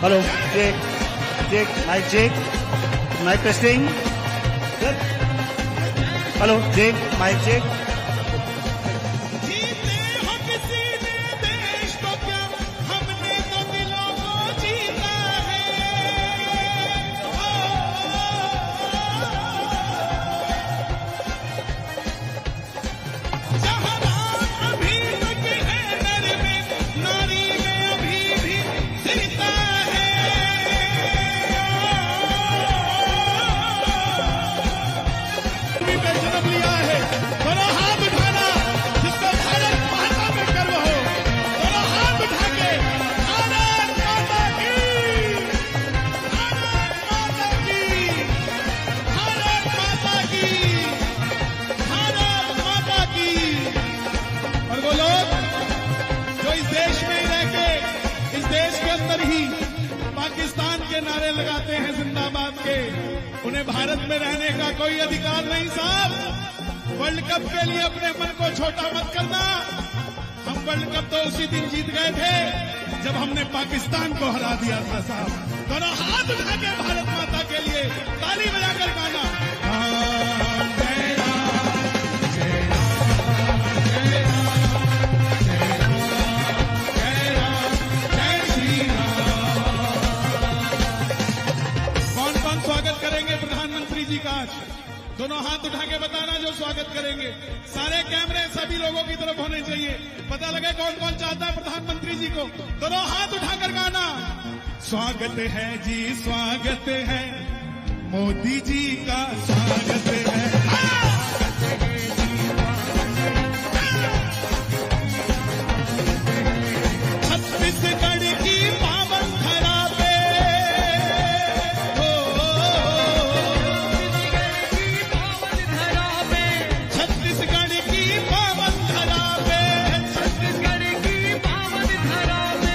Hello check check mike testing. Hello check mike check. Pakistan के नारे लगाते हैं जिंदाबाद के, उन्हें भारत में रहने का कोई अधिकार नहीं साहब। वर्ल्ड कप के लिए अपने मन को छोटा मत करना। हम वर्ल्ड कप तो उसी दिन जीत गए थे जब हमने पाकिस्तान को हरा दिया था साहब। दोनों हाथ उठा के भारत माता के लिए ताली बजाकर गाना। स्वागत करेंगे प्रधानमंत्री जी का आज? दोनों हाथ उठा के बताना जो स्वागत करेंगे। सारे कैमरे सभी लोगों की तरफ होने चाहिए, पता लगे कौन कौन चाहता है प्रधानमंत्री जी को। दोनों हाथ उठाकर गाना। स्वागत है जी स्वागत है, मोदी जी का स्वागत है। छत्तीसगढ़ की पावन धरा पे, छत्तीसगढ़ की पावन धरा पे, छत्तीसगढ़ की पावन धरा पे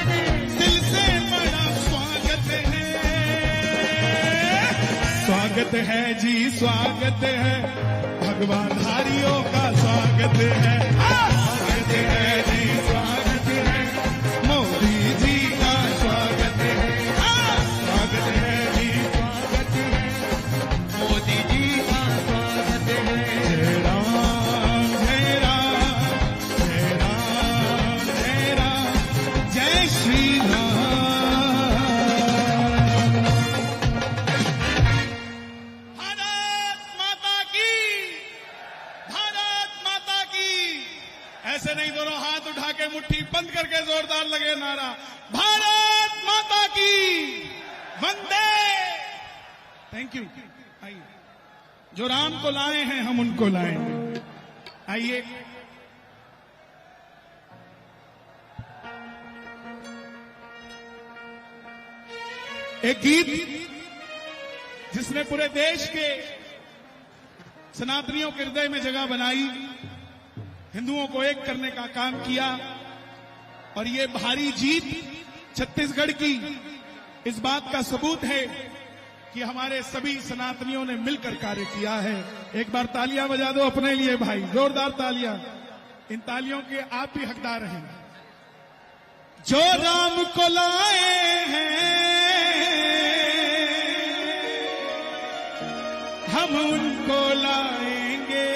दिल से बड़ा स्वागत है। स्वागत है जी स्वागत है, भगवान धारियों का स्वागत है। स्वागत है जी स्वागत है, मोदी जी का स्वागत है। स्वागत है जी स्वागत है, मोदी जी का स्वागत है। जय राम जय राम जय राम जय राम जय श्री राम। भारत माता की, भारत माता की। ऐसे नहीं, दोनों हाथ उठा के मुट्ठी बंद करके जोरदार लगे नारा, भारत माता की वंदे। Thank you. आइए, जो राम को लाए हैं हम उनको लाएंगे। आइए, एक गीत जिसने पूरे देश के सनातनियों के हृदय में जगह बनाई, हिंदुओं को एक करने का काम किया, और ये भारी जीत छत्तीसगढ़ की इस बात का सबूत है कि हमारे सभी सनातनियों ने मिलकर कार्य किया है। एक बार तालियां बजा दो अपने लिए भाई, जोरदार तालियां। इन तालियों के आप भी हकदार हैं। जो राम को लाए हैं हम उनको लाएंगे,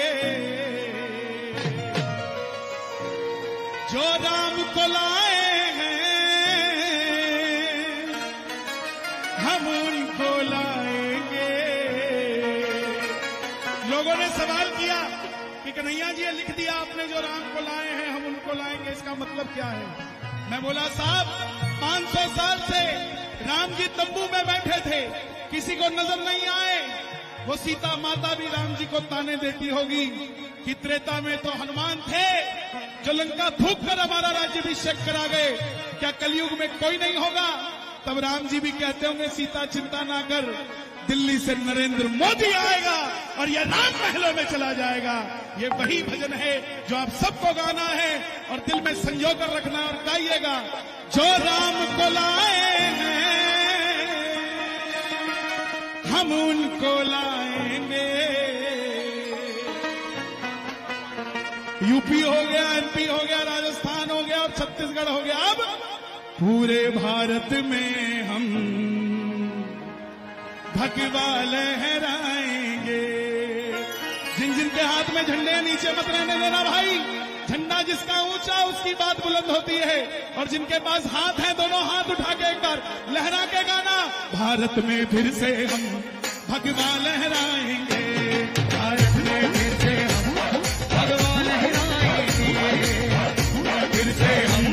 जो राम को लाए हैं हम उनको लाएंगे। लोगों ने सवाल किया कि कन्हैया जी, लिख दिया आपने जो राम को लाए हैं हम उनको लाएंगे, इसका मतलब क्या है? मैं बोला साहब, 500 साल से राम जी तंबू में बैठे थे, किसी को नजर नहीं आए। वो सीता माता भी राम जी को ताने देती होगी कि त्रेता में तो हनुमान थे जो लंका फूंक कर हमारा राज्याभिषेक करा गए, क्या कलयुग में कोई नहीं होगा? तब राम जी भी कहते होंगे, सीता चिंता ना कर, दिल्ली से नरेंद्र मोदी आएगा और यह राम महलों में चला जाएगा। ये वही भजन है जो आप सबको गाना है और दिल में संजो कर रखना और गाइएगा। जो राम को लाए हैं हम उनको लाएंगे। यूपी हो गया, एमपी हो गया, राजस्थान हो गया और छत्तीसगढ़ हो गया। पूरे भारत में हम भगवा लहराएंगे। जिन जिन के हाथ में झंडे नीचे मत रहने देना भाई, झंडा जिसका ऊंचा उसकी बात बुलंद होती है। और जिनके पास हाथ है दोनों हाथ उठा के एक बार लहरा के गाना, भारत में फिर से हम भगवा लहराएंगे, भारत में फिर से हम भगवा लहराएंगे, फिर से हम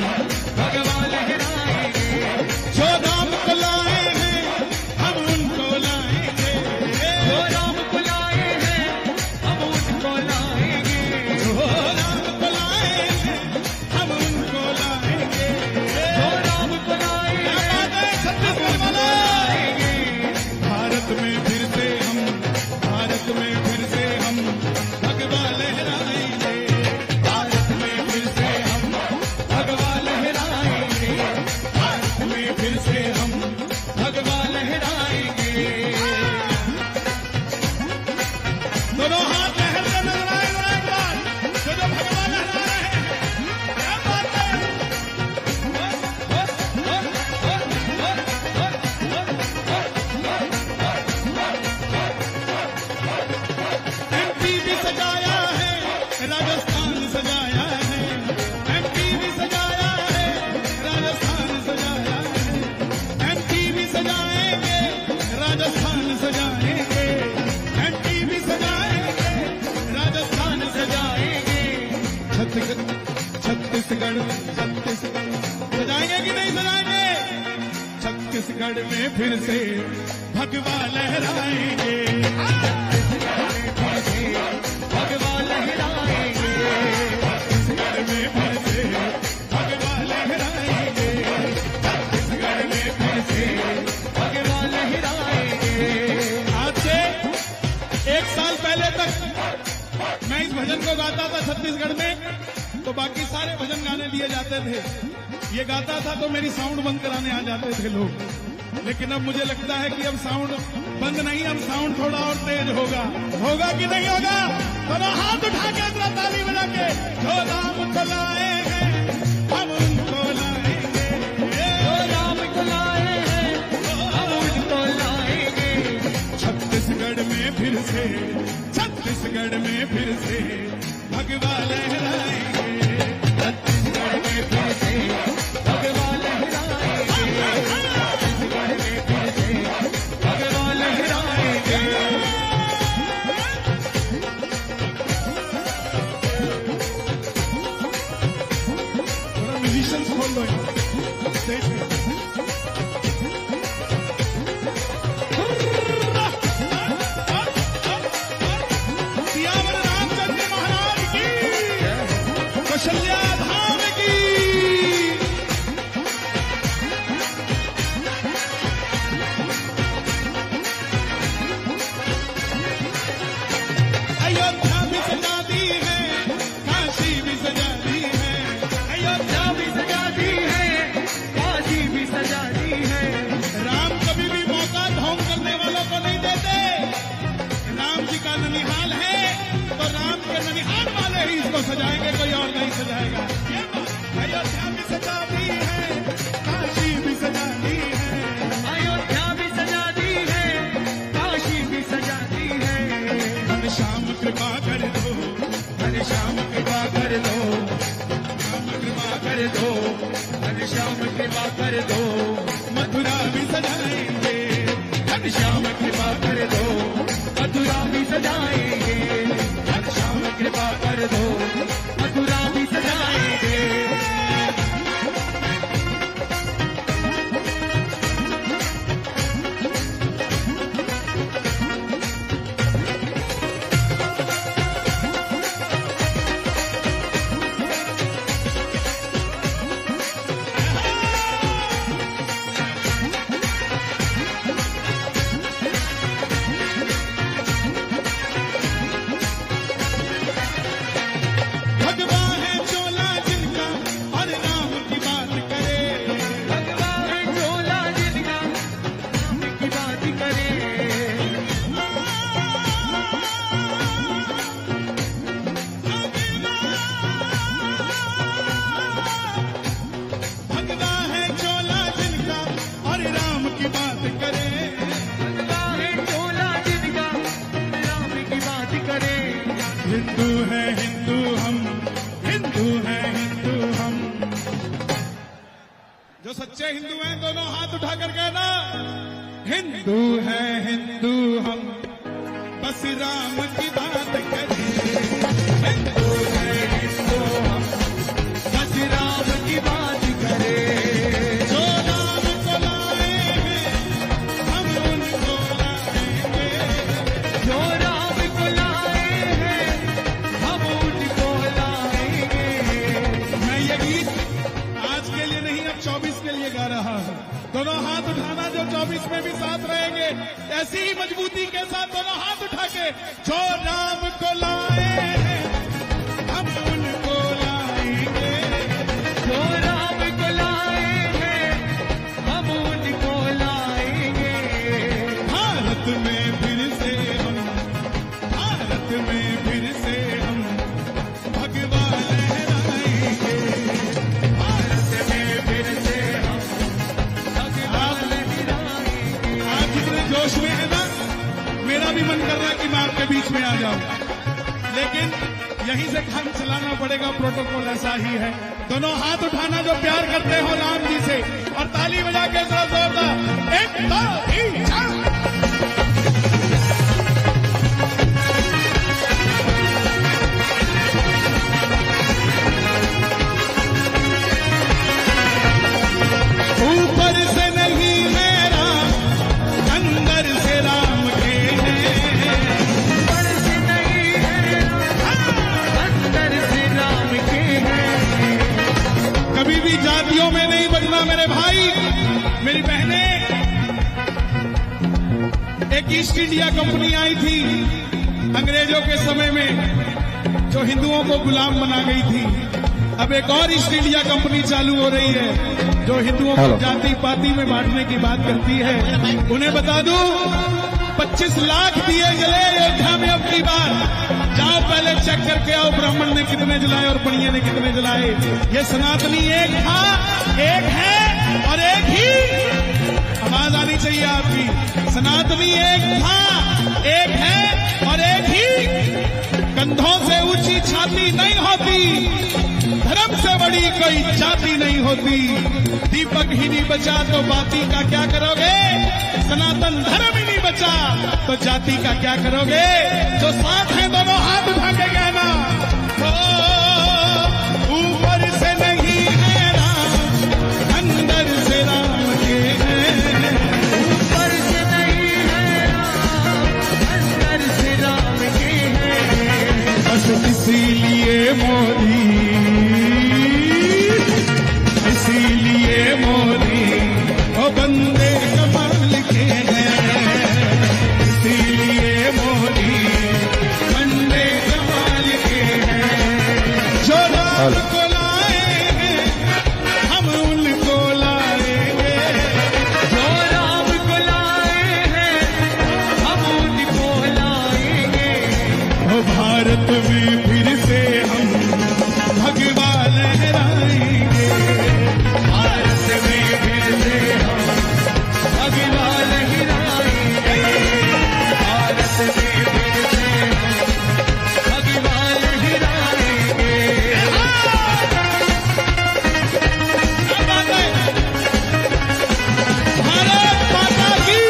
भगवा लहराएंगे। जो राम को लाए हैं हम उनको लाएंगे, जो राम को लाए हैं हम उनको लाएंगे, जो राम को लाए हैं हम उनको लाएंगे, जो राम को लाए हैं छत्तीसगढ़ वाले लाएंगे। भारत में फिर से हम, भारत में फिर से हम भगवा लहराएंगे, भारत में फिर से हम भगवा लहराएंगे, भारत में फिर से हम भगवा लहराएंगे। दोनों हाथ लहरते नजर आएगा एक बार, जो भगवा लहरा रहे हैं। क्या बात है। एमपी भी सजाया है, राजस्थान सजाया है, एमपी भी सजाया है, राजस्थान सजाया है, एमपी भी सजाएंगे, राजस्थान सजाएंगे, एमपी भी सजाएंगे, राजस्थान सजाएंगे। छत्तीसगढ़ सजाएंगे कि नहीं सजाएंगे? छत्तीसगढ़ में फिर से भगवा लहराएंगे, भगवा लहराएंगे, छत्तीसगढ़ में फिर से भगवा लहराएंगे, छत्तीसगढ़ में फिर से भगवा लहराएंगे। आज से 1 साल पहले तक मैं इस भजन को गाता था छत्तीसगढ़ में, तो बाकी सारे भजन गाने दिए जाते थे। ये गाता था तो मेरी साउंड बंद कराने आ जाते थे लोग। लेकिन अब मुझे लगता है कि अब साउंड बंद नहीं, अब साउंड थोड़ा और तेज होगा। होगा कि नहीं होगा? तो हाथ उठा के इतना ताली बजा के, जो राम को लाए हैं हम उनको लाएंगे, जो राम को लाए हैं हम उनको लाएंगे। छत्तीसगढ़ में फिर से, छत्तीसगढ़ में फिर से भगवा लहराएंगे, छत्तीसगढ़ में फिर से भगवा लहराएंगे, छत्तीसगढ़ में फिर से भगवा लहराएंगे। थोड़ा म्यूजिशियंस खोल लो स्टेज पे। सियावर रामचंद्र महाराज की, कौशल्या धाम की। अयोध्या भी सजा दी है, काशी भी सजा दी है, अयोध्या भी सजा दी है, काशी भी सजा दी है। राम कभी भी मौका ढोंग करने वालों को नहीं देते। राम जी का ननिहाल है तो राम के ननिहाल वाले ही इसको सजाएंगे, कोई और नहीं सजाएगा। ये बात। अयोध्या भी सजा दी है, काशी भी सजा दी है, अयोध्या भी सजा दी है, काशी भी सजा दी है। घनश्याम कृपा कर दो, घनश्याम कृपा कर दो, श्याम कृपा कर दो, घनश्याम कृपा कर दो। मथुरा भी सजाएंगे, घनश्याम कृपा कर दो, मथुरा भी सजाएंगे, घनश्याम कृपा कर दो, मथुरा भी सजाएंगे। जो सच्चे हिंदू हैं दोनों हाथ उठाकर कहना, हिंदू है हिंदू हम, बस राम की बात करें। हिंदू है हिंदू हम, बस राम की बात करें। जो राम को लाए हैं हम उनको लाएंगे, जो राम को लाए हैं हम उनको लाएंगे। मैं ये गीत आज के लिए नहीं, अब 24 के लिए गा रहा हूं। दोनों हाथ उठाना जो 24 में भी साथ रहेंगे, ऐसी ही मजबूती के साथ दोनों हाथ उठा के, जो राम को लाए हैं हम उनको लाएंगे, जो राम को लाए हैं हम उनको लाएंगे। भारत में फिर से हम, भारत में फिर से हम भगवा लहराएंगे, भारत में फिर से हम भगवा लहराएंगे। आज इतने जोश में है ना, मेरा भी मन कर रहा है कि मैं आपके बीच में आ जाऊं, लेकिन यहीं से काम चलाना पड़ेगा, प्रोटोकॉल ऐसा ही है। दोनों हाथ उठाना जो प्यार करते हो राम जी से, और ताली बजा के जरा जोरदार, 1 2 3 4। ऊपर से नहीं है राम, अंदर से राम के हैं, ऊपर से नहीं है अंदर से राम के हैं। कभी भी जातियों में नहीं बदना मेरे भाई मेरी बहनें। एक ईस्ट इंडिया कंपनी आई थी अंग्रेजों के समय में, जो हिंदुओं को गुलाम बना गई थी। अब एक और ईस्ट इंडिया कंपनी चालू हो रही है जो हिंदुओं को जाति पाति में बांटने की बात करती है। उन्हें बता दूं, 25 लाख दिए जले अयोध्या में अब की बार। जाओ पहले चेक करके आओ, ब्राह्मण ने कितने जलाए और पणिये ने कितने जलाए। ये सनातनी एक था, एक है और एक ही। आवाज आनी चाहिए आपकी। सनातनी एक था, एक है और एक ही। कंधों से ऊंची छाती नहीं होती, धर्म से बड़ी कोई जाति नहीं होती। दीपक ही नहीं बचा तो बाती का क्या करोगे, सनातन धर्म ही नहीं बचा तो जाति का क्या करोगे। जो साथ हैं दोनों हाथ उठा के कहना, ऊपर से नहीं है राम, अंदर से राम के हैं, ऊपर से नहीं है राम, अंदर से राम के हैं। बस इसीलिए मोदी, इसीलिए मोदी ओ बंदे कमाल के हैं, इसीलिए मोदी बंदे कमाल के हैं। जो राम को लाए हैं हम उनको लाएंगे, जो राम को लाए हैं हम उनको लाएंगे। ओ भारत में फिर से हम भगवा लहराएंगे, भारत में फिर से हम भगवा लहराएंगे, भारत में फिर से हम भगवा लहराएंगे। क्या बात है, भारत माता की।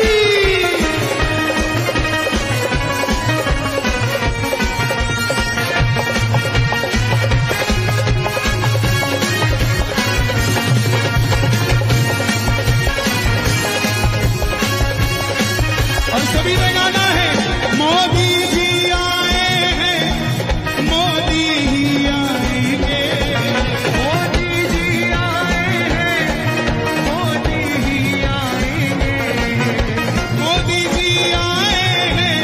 और सभी ने गाना है, मोदी जी आए हैं, मोदी ही आएंगे, मोदी जी आए हैं, मोदी ही आएंगे, मोदी जी आए हैं,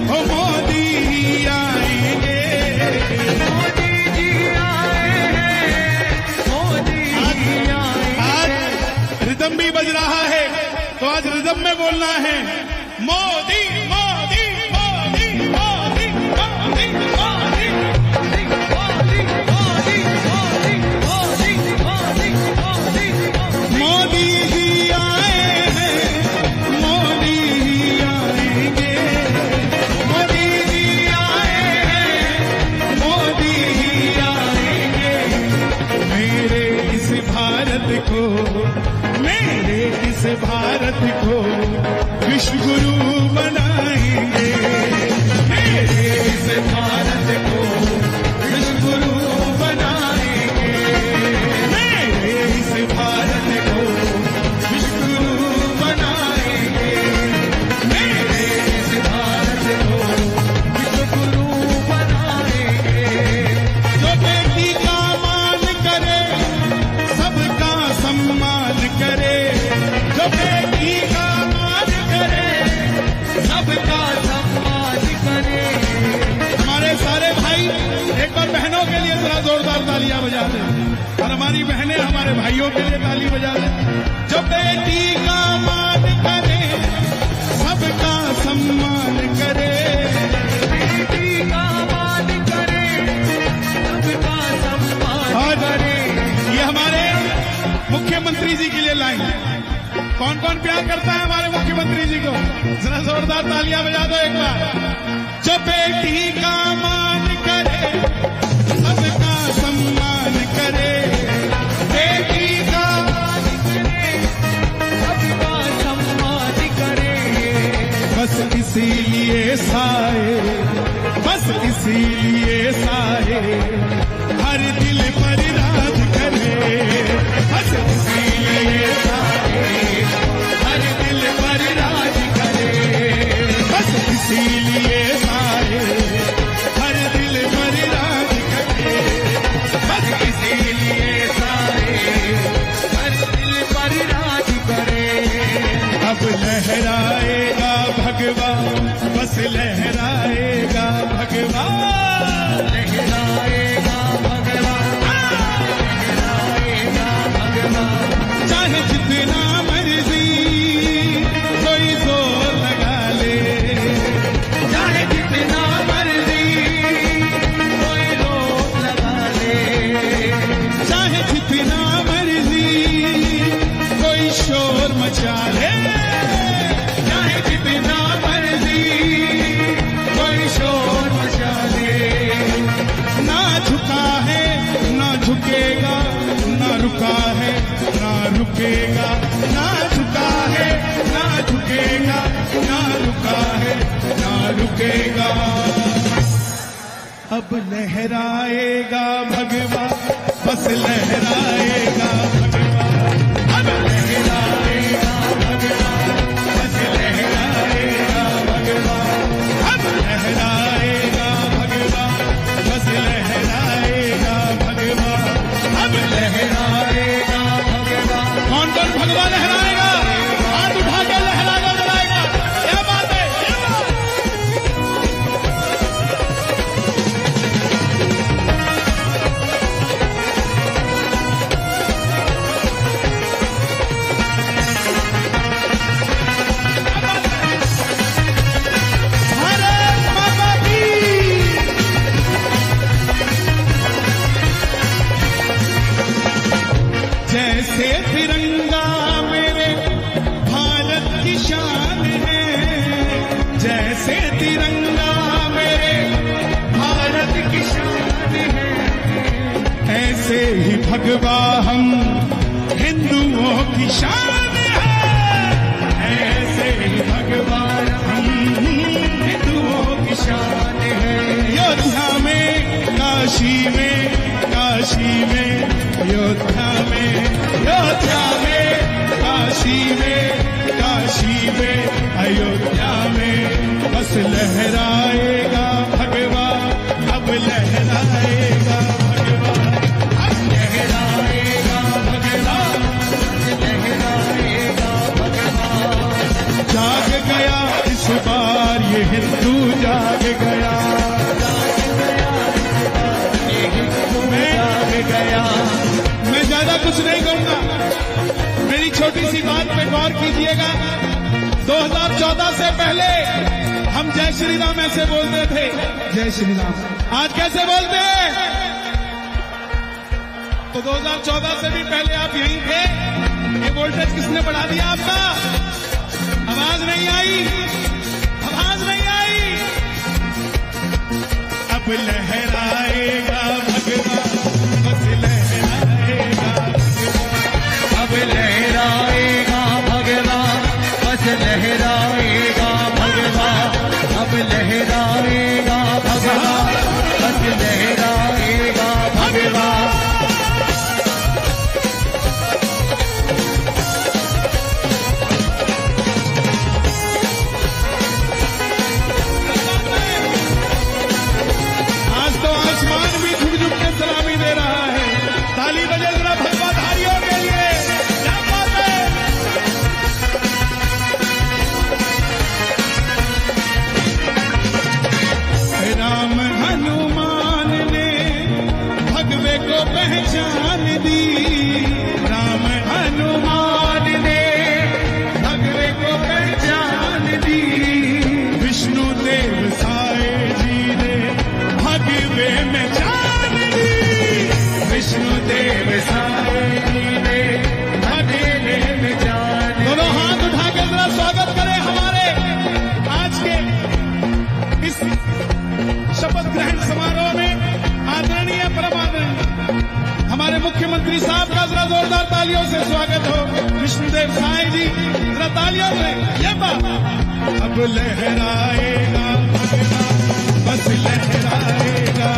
ओ मोदी ही आएंगे, मोदी जी आए हैं, मोदी ही आएंगे। आज रिदम भी बज रहा है तो आज रिदम में बोलना है, मोदी मोदी मोदी मोदी मोदी मोदी मोदी मोदी मोदी मोदी मोदी मोदी। मोदी जी आए हैं, मोदी ही आएंगे, मोदी जी आए हैं, मोदी ही आएंगे। मेरे इस भारत को मेरे इस भारत को विश्व गुरु बनाएंगे, मेरे इस भारत को विश्व गुरु बनाएंगे, मेरे इस भारत को विश्व गुरु बनाएंगे, मेरे इस भारत को विश्व गुरु बनाएंगे। जो बेटी का मान करे सबका सम्मान करे, जो बेटी का मान करे सबका सम्मान करे। हमारे सारे भाई एक बार बहनों के लिए जरा जोरदार तालियां बजा दें, और हमारी बहनें हमारे भाइयों के लिए ताली बजा दें। जो बेटी का मान करे सबका सम्मान करे, बेटी का मान करे सबका सम्मान करे। ये हमारे मुख्यमंत्री जी के लिए लाइन है। कौन कौन प्यार करता है हमारे मुख्यमंत्री जी को? जरा जोरदार तालियां बजा दो एक बार। जो बेटी का मान करे सबका सम्मान करे, बेटी का मान करे सबका सम्मान करे। बस इसीलिए साए, बस इसीलिए साए हर दिल पर राज करे, बस इसीलिए साए हर दिल पर राज करे, बस इसीलिए साए हर दिल पर राज करे, बस इसीलिए साए हर दिल पर राज करे। अब लहराएगा भगवा, बस लहराएगा भगवा, लहराएगा भगवा, लहराएगा भगवा। चाहे जितना मर्जी कोई जोर लगा ले, चाहे जितना मर्जी कोई जोर लगा ले, चाहे जितना मर्जी कोई शोर मचा ले, चाहे जितना मर्जी कोई शोर मचा ले। ना झुका है ना झुकेगा, ना रुका है ना रुकेगा, ना झुका है ना झुकेगा, ना रुका है ना रुकेगा। अब लहराएगा भगवा, बस लहराएगा भगवा, अब लहराएगा भगवा, बस लहराएगा भगवा, अब लहराएगा भगवा, बस लहराएगा भगवा, अब लहराएगा भगवा। कौन कौन भगवा लहराएगा? हाथ उठा के लहराएगा, लहराएगा। क्या बात है, क्या बात है। भारत माता की। जैसे तिरंगा मेरे भारत की शान है, जैसे तिरंगा मेरे भारत की शान है, ऐसे ही भगवा हम हिंदुओं की शान है, ऐसे ही भगवा हम हिंदुओं की शान है। अयोध्या में काशी में, काशी में अयोध्या में, अयोध्या में काशी में, काशी में अयोध्या में। बस लहराएगा भगवा, अब लहराएगा भगवा, अब लहराएगा भगवा, लहराएगा भगवा। जाग गया इस बार ये हिंदू, जाग गया, जाग गया। मैं ज्यादा कुछ नहीं कहूंगा, मेरी छोटी सी बात पे गौर कीजिएगा। 2014 से पहले हम जय श्री राम ऐसे बोलते थे, जय श्री राम। आज कैसे बोलते हैं? तो 2014 से भी पहले आप यहीं थे। ये वोल्टेज किसने बढ़ा दिया आपका? आवाज नहीं आई, आवाज नहीं आई। अब लहराएगा भगवा, बस लहराएगा भगवा, अब लहराएगा भगवान, बस लहराएगा भगवान, अब लहराएगा भगवान, बस लहराएगा भगवान। आज तो आसमान भी झुक झुक के सलामी दे रहा है। ताली बजे जरा भगवाधारियों के लिए। क्या बात है। राम हनुमान ने भगवे को पहचान दी, राम हनुमान ने भगवे को पहचान दी, विष्णु देव साए जी ने भगवे में जान दी, विष्णु देव साए जी ने भगवे में जान दी। दोनों हाथ उठा के जरा स्वागत करें हमारे आज के इस शपथ ग्रहण समारोह में। आदरणीय परम आदरणीय हमारे मुख्यमंत्री साहब का जरा जोरदार तालियों से स्वागत हो। विष्णुदेव साई जी जरा तालियों से। ये बात अब लहराएगा बस लहराएगा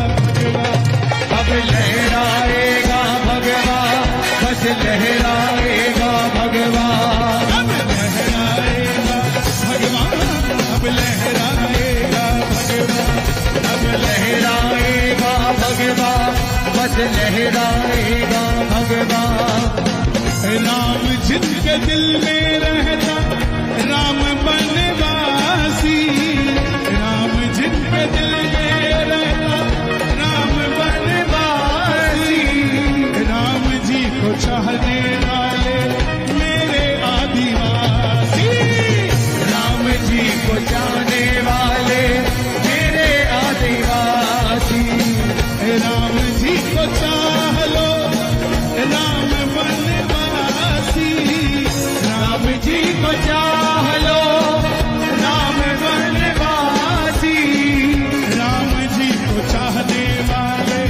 अब लहराएगा भगवान, बस लहराएगा भगवान, अब लहराएगा भगवान, अब लहराएगा भगवान, अब लहराएगा भगवान, बस लहराएगा भगवान। राम जिनके दिल में रहता राम बनवासी, राम जिनके दिल में रहता राम बनवासी, राम जी को चाहने वाले मेरे आदिवासी, राम जी को जाने वाले मेरे आदिवासी, राम जी को चाह लो राम बनवासी, राम जी को चाह लो राम बनवासी, राम जी को चाहने वाले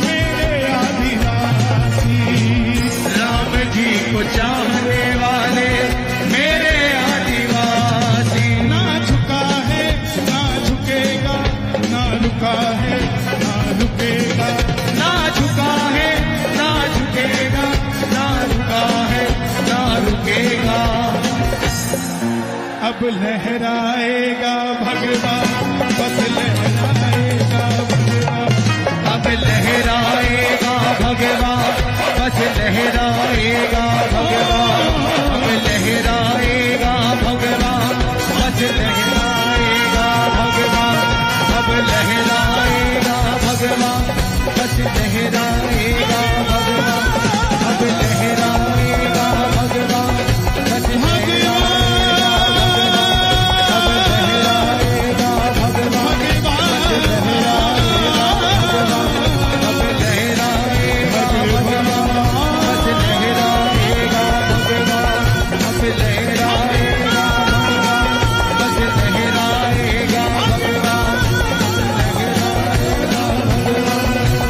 मेरे आदिवासी, राम जी को चाहने वाले मेरे आदिवासी। ना झुका है ना झुकेगा, ना रुका है ना रुकेगा, ना झुका है ना झुकेगा, ना रुका है ना रुकेगा। अब लहराएगा भगवान, बस लहराएगा भगवान, अब लहराएगा भगवान, बस लहराएगा भगवान, अब लहराएगा भगवान, बस लहराएगा भगवान, अब लहराएगा भगवान, बस लहराएगा भगवान, अब लहराएगा भगवान, बस लहराएगा भगवान, अब लहराएगा भगवान, बस लहराएगा भगवान, अब लहराएगा भगवान, बस लहराएगा भगवान,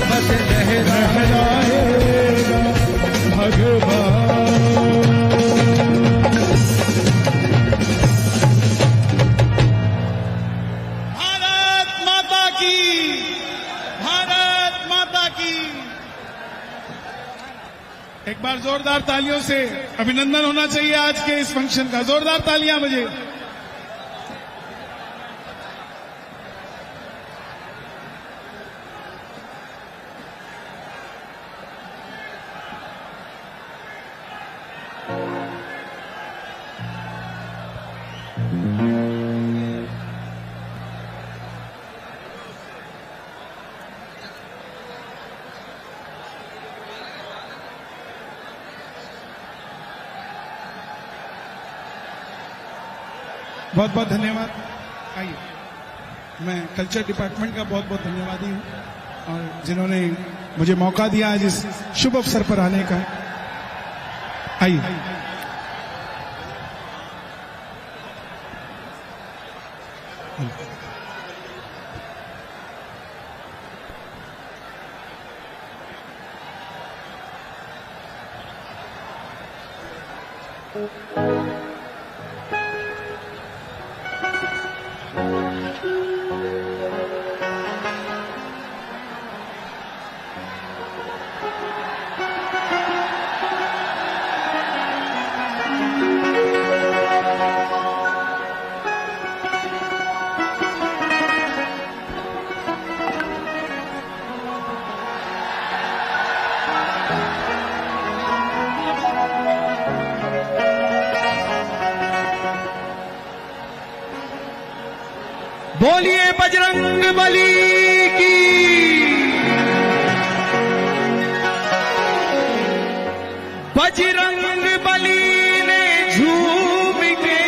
बस लहराएगा भगवान। भारत माता की, भारत माता की। एक बार जोरदार तालियों से अभिनंदन होना चाहिए आज के इस फंक्शन का। जोरदार तालियां बजे। बहुत बहुत धन्यवाद। आइए, मैं कल्चर डिपार्टमेंट का बहुत बहुत धन्यवादी हूँ और जिन्होंने मुझे मौका दिया आज इस शुभ अवसर पर आने का। आइए। बोलिए बजरंग बली की। बजरंग बली ने झूम के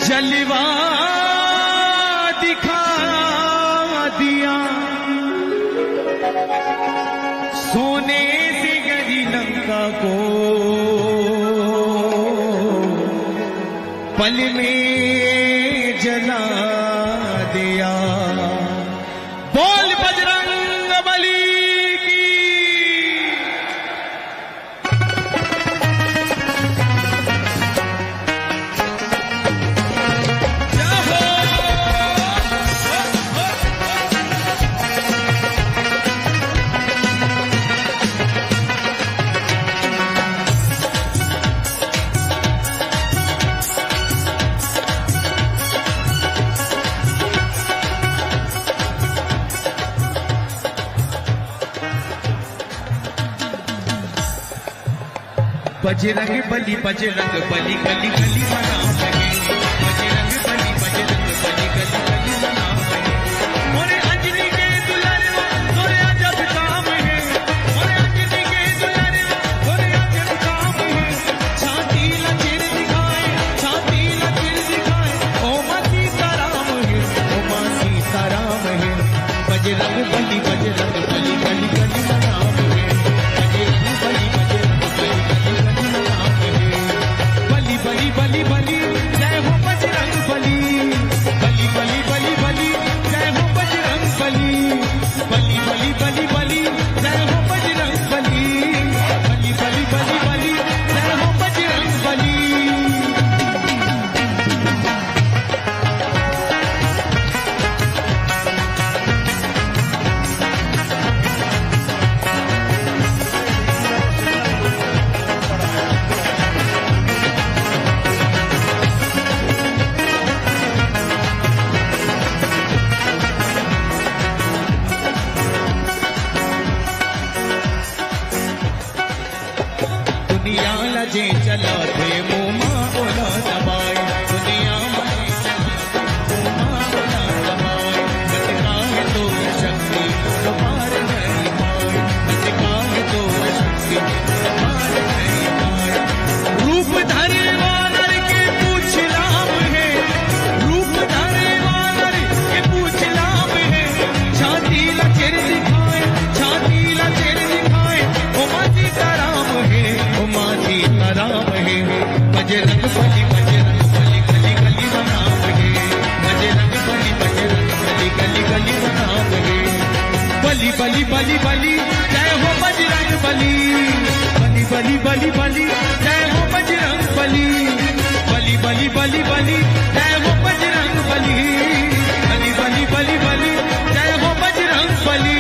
जलवा दिखा दिया, सोने से गरी लंका को पल में जला दिया। बोल बजरंग बली की। जय हो। बजरंग बली गली गली मनाओ लगे। बजरंग बली गली गली मनाओ लगे। मोरे अंजनी के दुलारे मोरे अजब काम है। मोरे अंजनी के दुलारे मोरे अजब काम है। छाती लचीर दिखाए, छाती लचीर दिखाए। ओ मां सीताराम है, ओ मां सीताराम है। बजरंग बली गली गली मनाओ लगे। बजरंग बली बली बली बली जय हो बजरंग बली। बली बली बली बली जय हो बजरंग बली। बली बली बली बली जय हो बजरंग बली। बली बली बली बली जय हो बजरंग बली। दुनिया लजे चला थे मुँह बोला दबाए। दुनिया में चला मुँह बोला दबाए। बचका है तो शक्ति तुम्हार नहीं पाए। बचका है तो शक्ति तुम्हार नहीं पाए। रूप धरे वानर के पूछ लाभ है। रूप धरे वानर के पूछ लाभ है। छाती लचर दिखाए, छाती लचर दिखाए। ओ मां सीताराम है, ओ मां सीताराम है। बजरंग बली गली गली मनाओ लगे। बजरंग बली गली गली मनाओ लगे। बली बली बली बली जय हो बजरंग बली। बली बली बली बली जय हो बजरंग बली। बली बली बली बली जय हो बजरंग बली। बली बली बली बली जय हो बजरंग बली।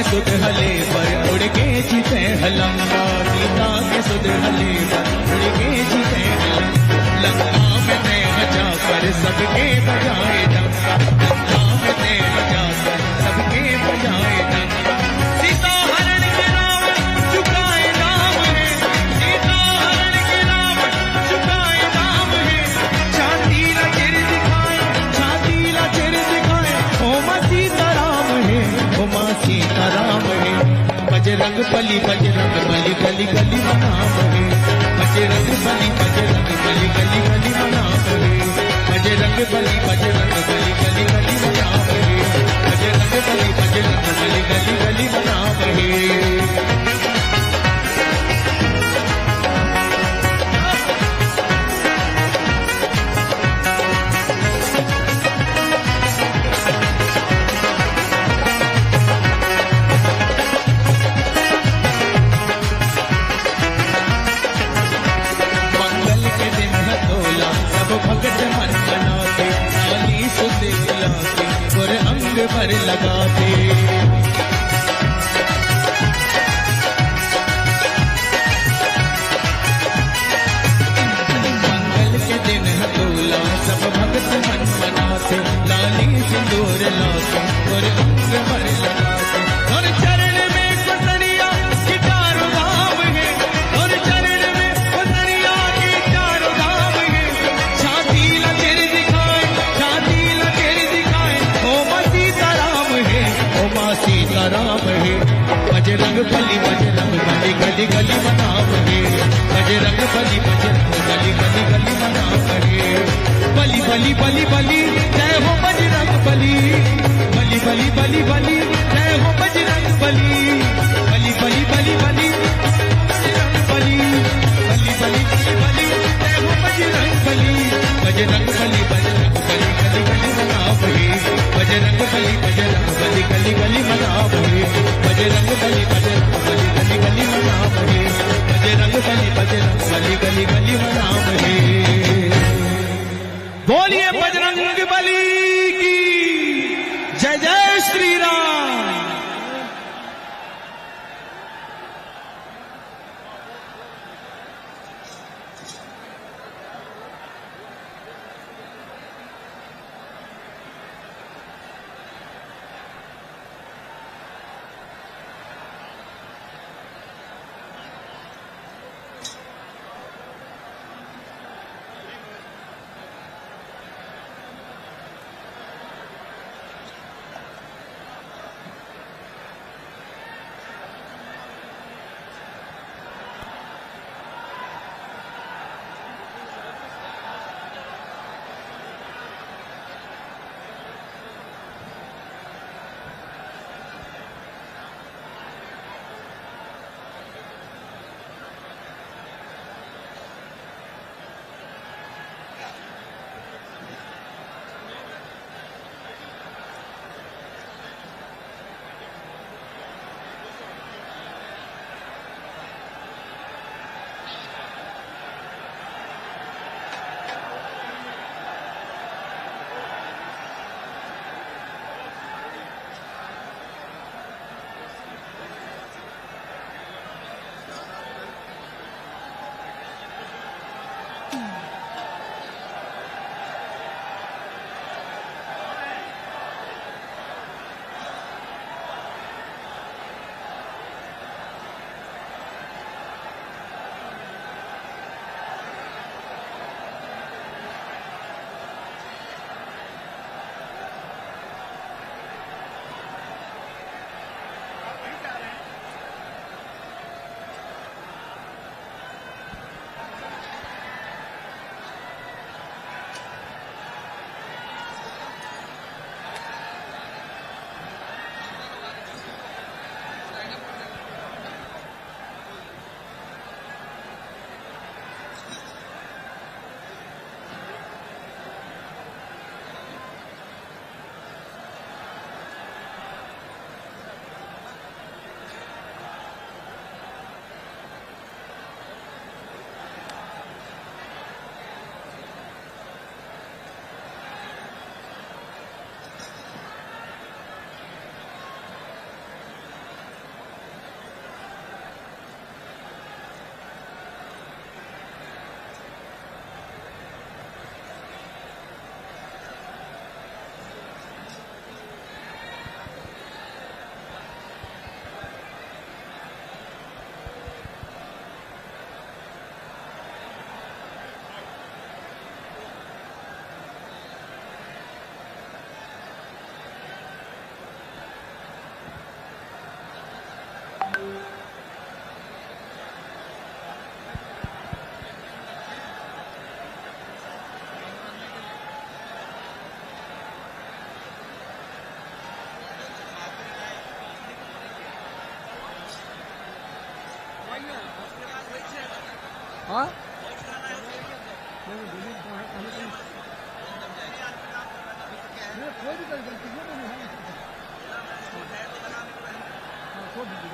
सुध हले पर उड़ के जीते हलंगा। सीता के सुध हले पर उड़ के जीते हलंगा। लंका में ने बजा कर सबके बजाए डंका। लंका में ने बजा कर सबके बजाए डंका। सीता हरण के रावण चुकाए नाम है। सीता हरण के रावण चुकाए नाम है। छाती लचर दिखाए, छाती लचर दिखाए। ओ मां सीताराम है, ओ मां सीताराम है। बजरंग बली गली गली मनाओ लगे। बजरंग बली गली गली मनाओ लगे। बजरंग बली गली गली मनाओ लगे। बजरंग बली जलाते। मंगल के दिन है दूल्हा सब भक्त मन मनाते, लाली सिंदूर लाते और अंग भर लगाते। और चरण में कुसरिया की चारों धाम है, और चरण में कुसरिया की चारों धाम है। छाती लकीर दिखाए, छाती लकीर दिखाए, ओ मां सीताराम है, ओ मां सीताराम है। बजरंग बली गली गली मनाम है, बजरंग बली गली गली मनाम है। बली बली बली बली जय हो बजरंग बली, बली बली बली बली जय हो बजरंग बली, बली बली बली बली बजरंग बली, बली बली बली बली जय हो बजरंग बली। बजरंग बली गली गली मनाम है, बजरंग बली गली गली मनाम है, बजरंग बली गली गली मनाम है, बजरंग बली गली गली मनाम है। बोलिए बजरंग बली की जय जय श्री राम। हाँ कोई भी गलती नहीं है। छोड़ दीजिए।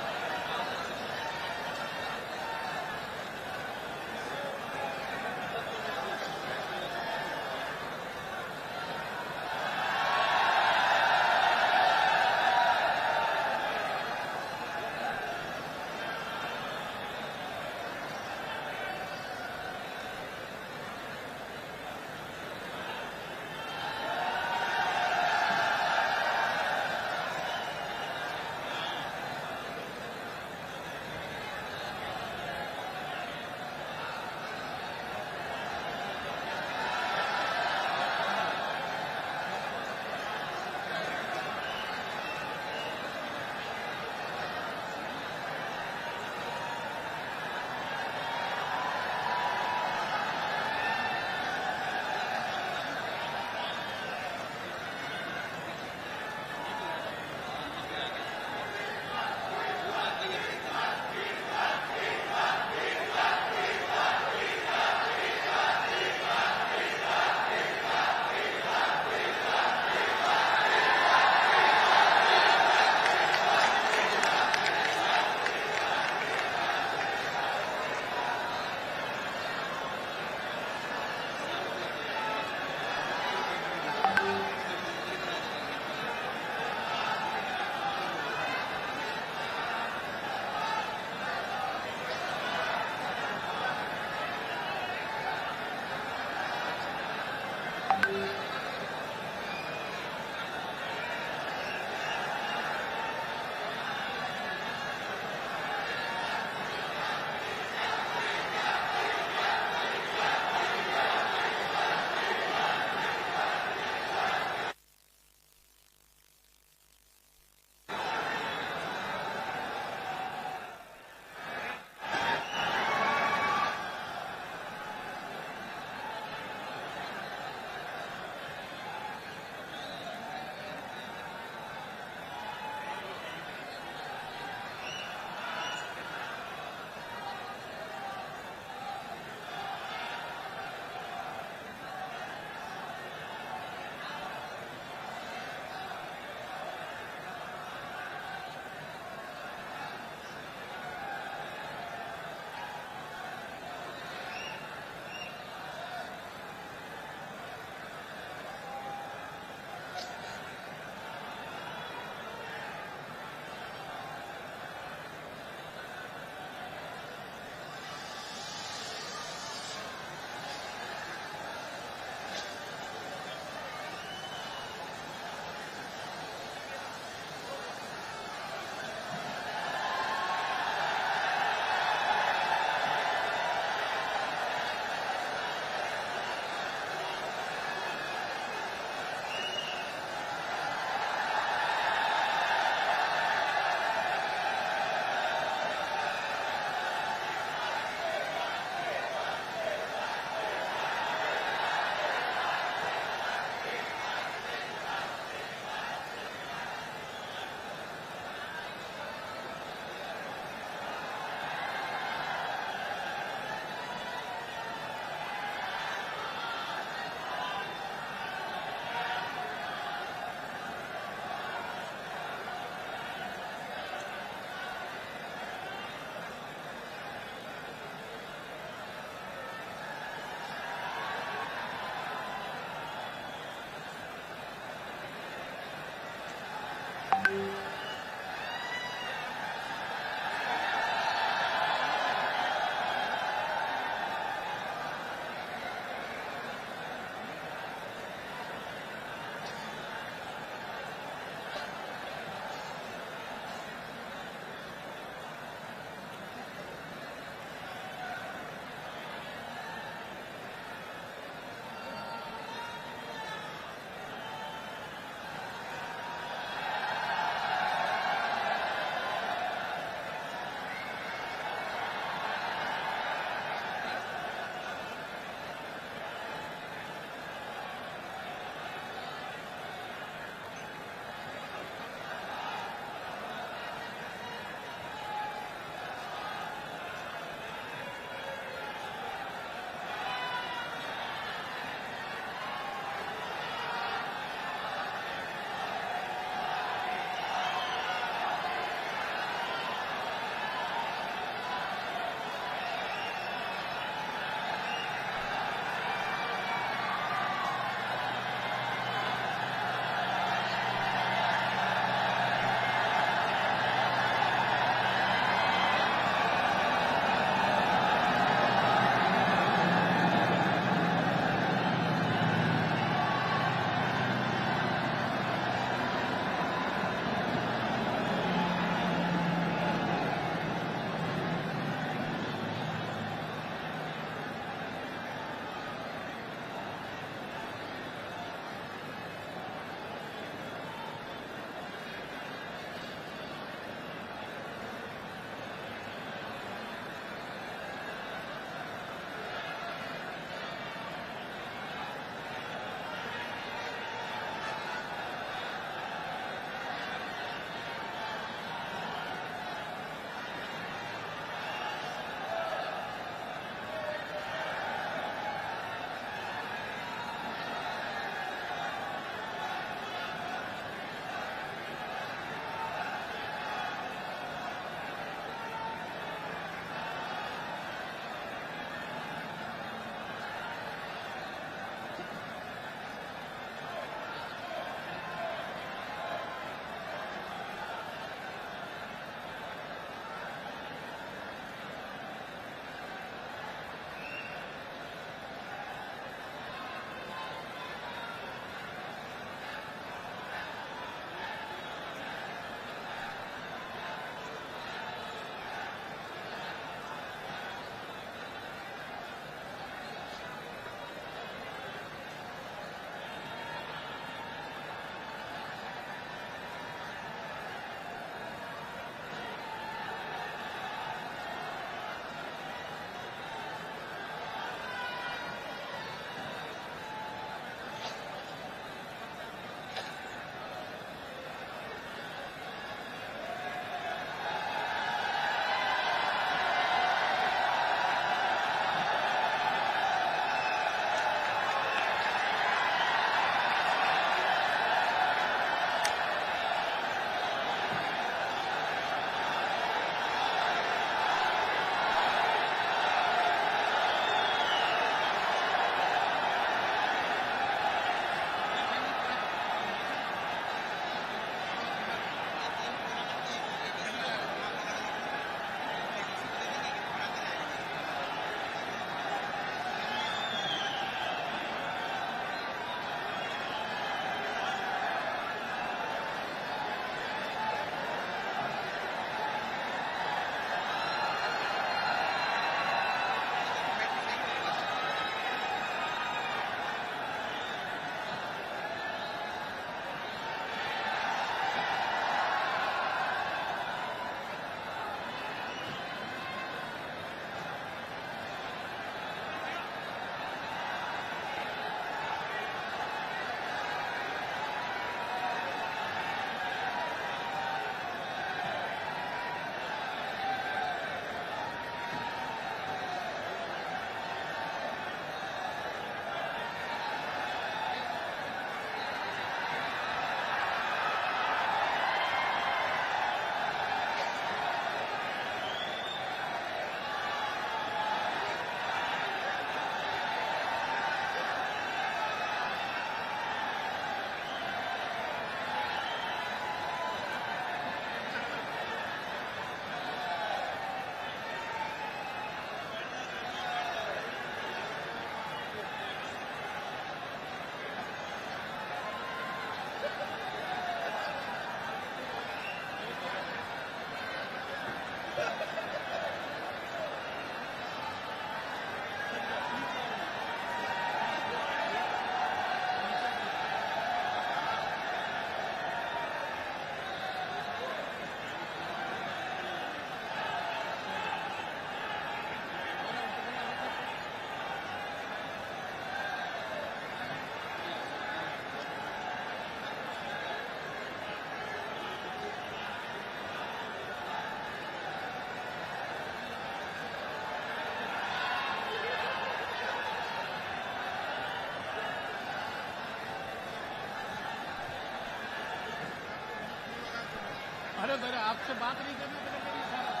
बड़े बड़े आपसे बात नहीं करना तो करिए सारा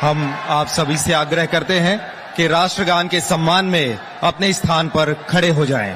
हम आप सभी से आग्रह करते हैं कि राष्ट्रगान के सम्मान में अपने स्थान पर खड़े हो जाएं।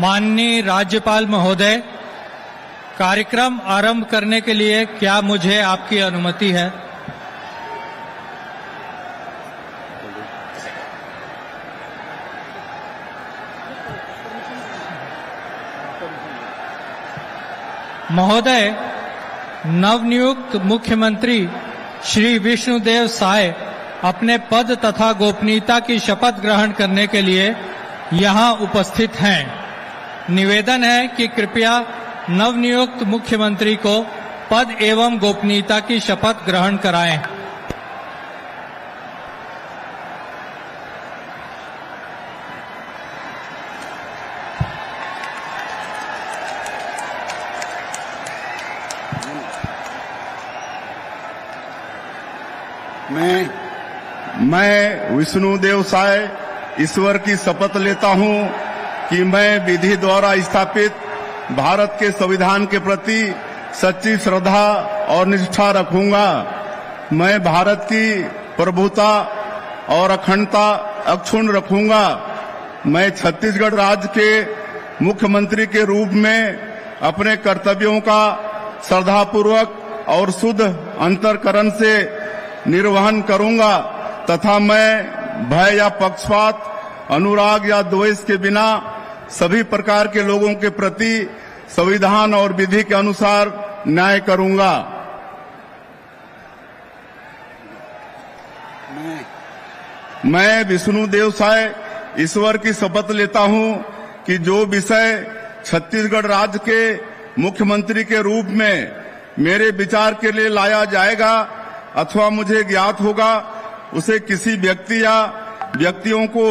माननीय राज्यपाल महोदय, कार्यक्रम आरंभ करने के लिए क्या मुझे आपकी अनुमति है? महोदय, नवनियुक्त मुख्यमंत्री श्री विष्णुदेव साय अपने पद तथा गोपनीयता की शपथ ग्रहण करने के लिए यहाँ उपस्थित हैं। निवेदन है कि कृपया नवनियुक्त मुख्यमंत्री को पद एवं गोपनीयता की शपथ ग्रहण कराएं। मैं विष्णुदेव साय ईश्वर की शपथ लेता हूं कि मैं विधि द्वारा स्थापित भारत के संविधान के प्रति सच्ची श्रद्धा और निष्ठा रखूंगा। मैं भारत की प्रभुता और अखंडता अक्षुण्ण रखूंगा। मैं छत्तीसगढ़ राज्य के मुख्यमंत्री के रूप में अपने कर्तव्यों का श्रद्धापूर्वक और शुद्ध अंतःकरण से निर्वहन करूंगा तथा मैं भय या पक्षपात, अनुराग या द्वेष के बिना सभी प्रकार के लोगों के प्रति संविधान और विधि के अनुसार न्याय करूंगा। मैं विष्णुदेव साय ईश्वर की शपथ लेता हूं कि जो विषय छत्तीसगढ़ राज्य के मुख्यमंत्री के रूप में मेरे विचार के लिए लाया जाएगा अथवा मुझे ज्ञात होगा, उसे किसी व्यक्ति या व्यक्तियों को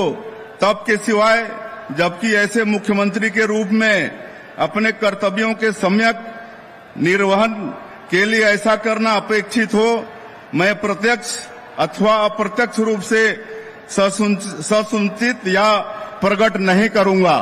तब के सिवाय जबकि ऐसे मुख्यमंत्री के रूप में अपने कर्तव्यों के सम्यक निर्वहन के लिए ऐसा करना अपेक्षित हो, मैं प्रत्यक्ष अथवा अप्रत्यक्ष रूप से ससूचित या प्रकट नहीं करूंगा।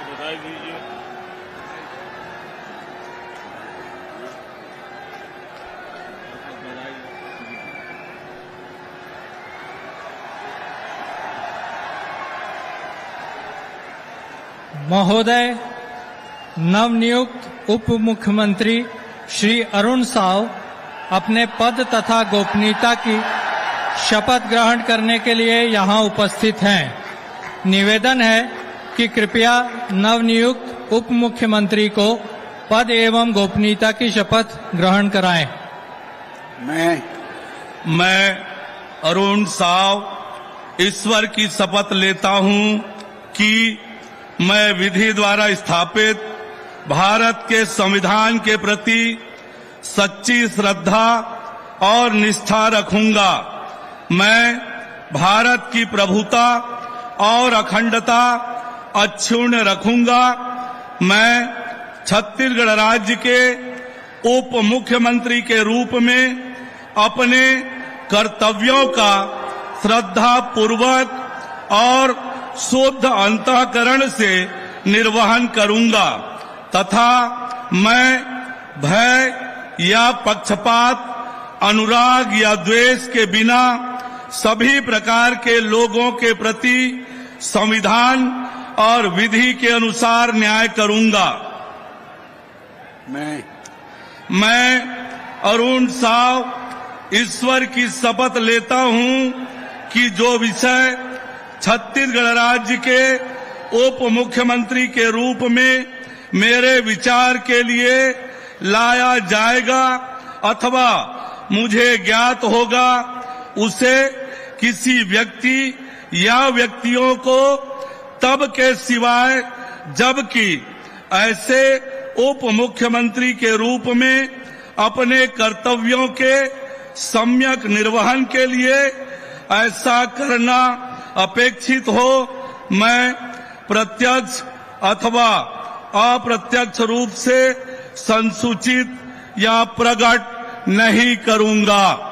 बधाई दीजिए। महोदय, नवनियुक्त उप मुख्यमंत्री श्री अरुण साव अपने पद तथा गोपनीयता की शपथ ग्रहण करने के लिए यहाँ उपस्थित हैं। निवेदन है कि कृपया नवनियुक्त उप मुख्यमंत्री को पद एवं गोपनीयता की शपथ ग्रहण कराएं। मैं अरुण साव ईश्वर की शपथ लेता हूं कि मैं विधि द्वारा स्थापित भारत के संविधान के प्रति सच्ची श्रद्धा और निष्ठा रखूंगा। मैं भारत की प्रभुता और अखंडता अक्षुण्ण रखूंगा। मैं छत्तीसगढ़ राज्य के उप मुख्यमंत्री के रूप में अपने कर्तव्यों का श्रद्धा पूर्वक और शुद्ध अंतःकरण से निर्वहन करूंगा तथा मैं भय या पक्षपात, अनुराग या द्वेष के बिना सभी प्रकार के लोगों के प्रति संविधान और विधि के अनुसार न्याय करूंगा। मैं अरुण साव ईश्वर की शपथ लेता हूं कि जो विषय छत्तीसगढ़ राज्य के उप मुख्यमंत्री के रूप में मेरे विचार के लिए लाया जाएगा अथवा मुझे ज्ञात होगा, उसे किसी व्यक्ति या व्यक्तियों को तब के सिवाय जबकि ऐसे उप मुख्यमंत्री के रूप में अपने कर्तव्यों के सम्यक निर्वहन के लिए ऐसा करना अपेक्षित हो, मैं प्रत्यक्ष अथवा अप्रत्यक्ष रूप से संसूचित या प्रकट नहीं करूंगा।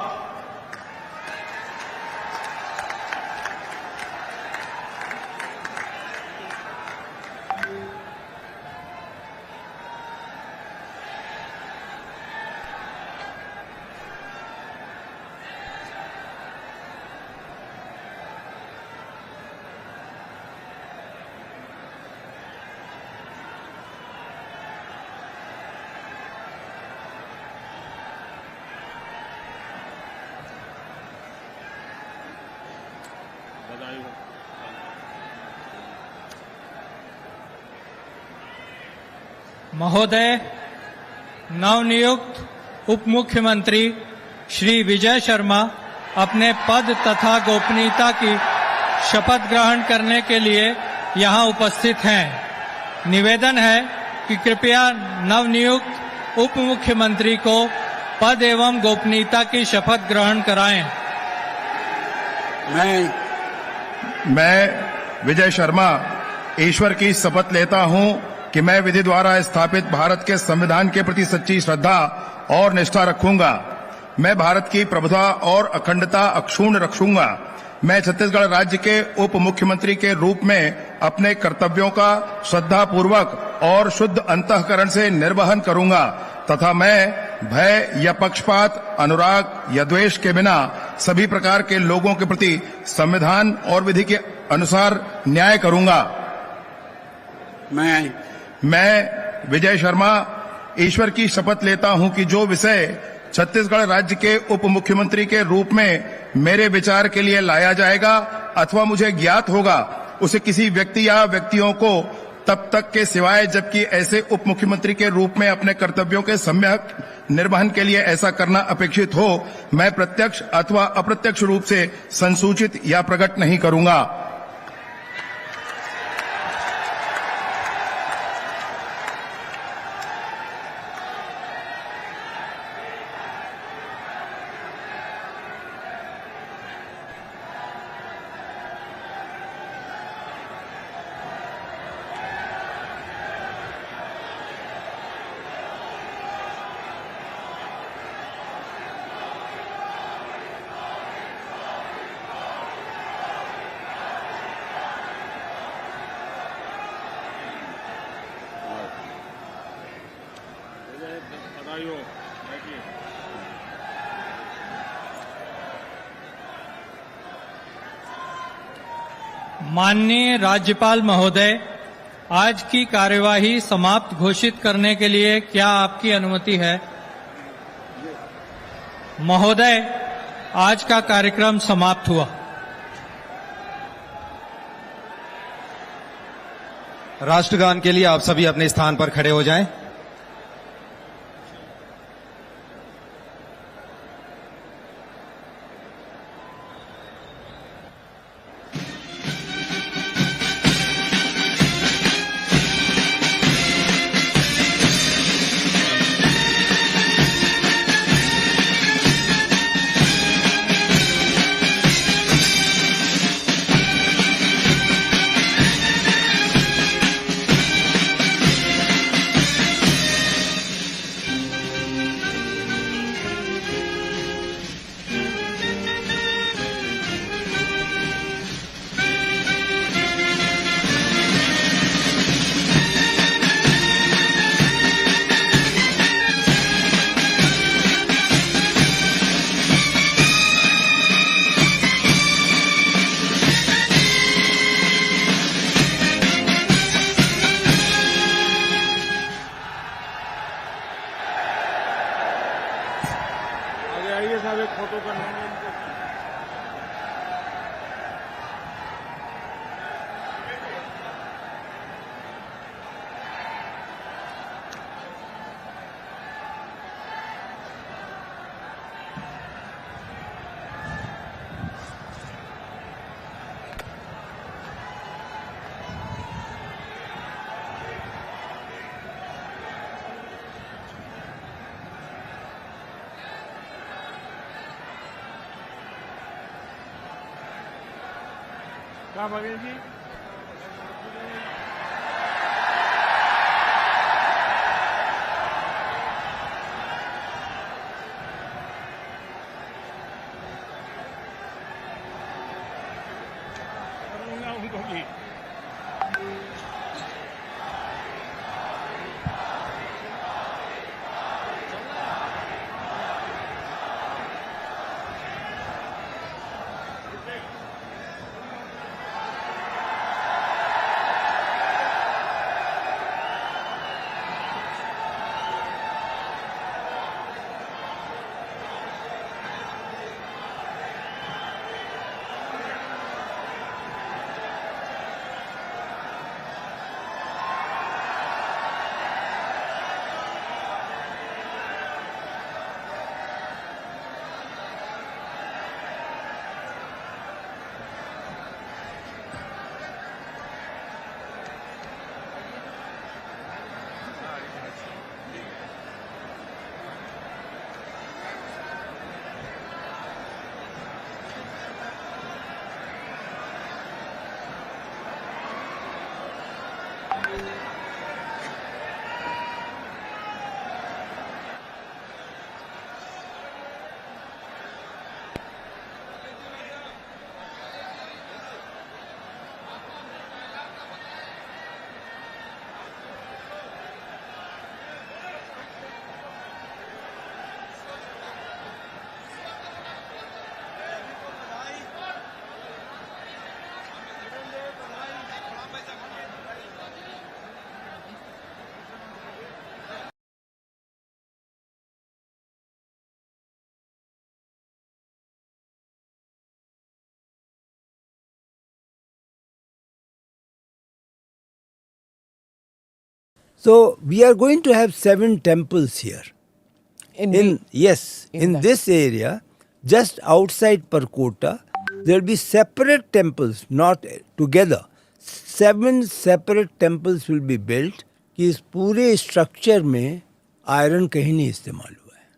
महोदय, नवनियुक्त उप मुख्यमंत्री श्री विजय शर्मा अपने पद तथा गोपनीयता की शपथ ग्रहण करने के लिए यहां उपस्थित हैं। निवेदन है कि कृपया नवनियुक्त उप मुख्यमंत्री को पद एवं गोपनीयता की शपथ ग्रहण कराएं। मैं विजय शर्मा ईश्वर की शपथ लेता हूं कि मैं विधि द्वारा स्थापित भारत के संविधान के प्रति सच्ची श्रद्धा और निष्ठा रखूंगा। मैं भारत की प्रभुता और अखंडता अक्षुण्ण रखूंगा। मैं छत्तीसगढ़ राज्य के उप मुख्यमंत्री के रूप में अपने कर्तव्यों का श्रद्धा पूर्वक और शुद्ध अंतःकरण से निर्वहन करूंगा तथा मैं भय या पक्षपात, अनुराग या द्वेष के बिना सभी प्रकार के लोगों के प्रति संविधान और विधि के अनुसार न्याय करूंगा। मैं विजय शर्मा ईश्वर की शपथ लेता हूं कि जो विषय छत्तीसगढ़ राज्य के उप मुख्यमंत्री के रूप में मेरे विचार के लिए लाया जाएगा अथवा मुझे ज्ञात होगा, उसे किसी व्यक्ति या व्यक्तियों को तब तक के सिवाय जबकि ऐसे उप मुख्यमंत्री के रूप में अपने कर्तव्यों के सम्यक निर्वहन के लिए ऐसा करना अपेक्षित हो, मैं प्रत्यक्ष अथवा अप्रत्यक्ष रूप से संसूचित या प्रकट नहीं करूंगा। माननीय राज्यपाल महोदय, आज की कार्यवाही समाप्त घोषित करने के लिए क्या आपकी अनुमति है? महोदय, आज का कार्यक्रम समाप्त हुआ। राष्ट्रगान के लिए आप सभी अपने स्थान पर खड़े हो जाएं। आइए साहब, एक फोटो करना है इनको। क्या बघेल जी? करूंगा उनको भी। So we are going to have 7 temples here. In this area, just outside Perkota, there will be separate temples, not together. 7 separate temples will be built. कि इस पूरे स्ट्रक्चर में आयरन कहीं नहीं इस्तेमाल हुआ है,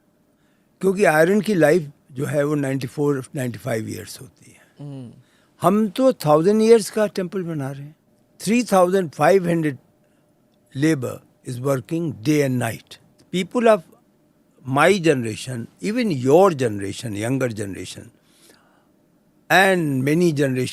क्योंकि आयरन की लाइफ जो है वो 94-95 ईयर्स होती है। हम तो 1000 ईयर्स का टेम्पल बना रहे हैं। 3500 labor is working day and night. People of my generation, even your generation, younger generation, and many generations